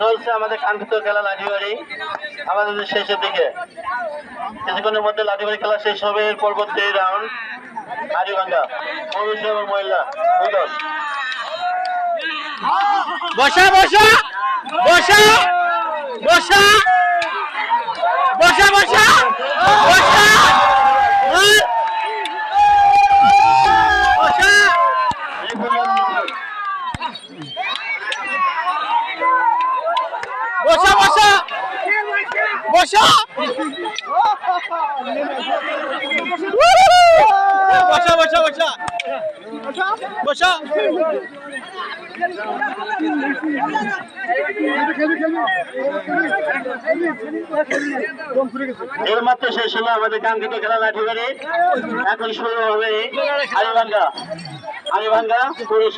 চলছে আমাদের কাঙ্ক্ষিত খেলা লাঠিবাড়ি আমাদের শেষের দিকে। কিছুক্ষণের মধ্যে লাঠিবাড়ি খেলা শেষ হবে। এর পরবর্তী রাউন্ড হাড়িভাঙ্গা পুরুষ এবং মহিলা দুই দল। বসা বসা বসা বসা বসা বসা বসা বসা বসা বসা বসা বসা বসা বসা এর মাত্র শেষ হলো আমাদের কাঙ্ক্ষিত খেলা লাঠিবাড়ি। এখন শুরু হবে হাড়িভাঙ্গা পুরুষ।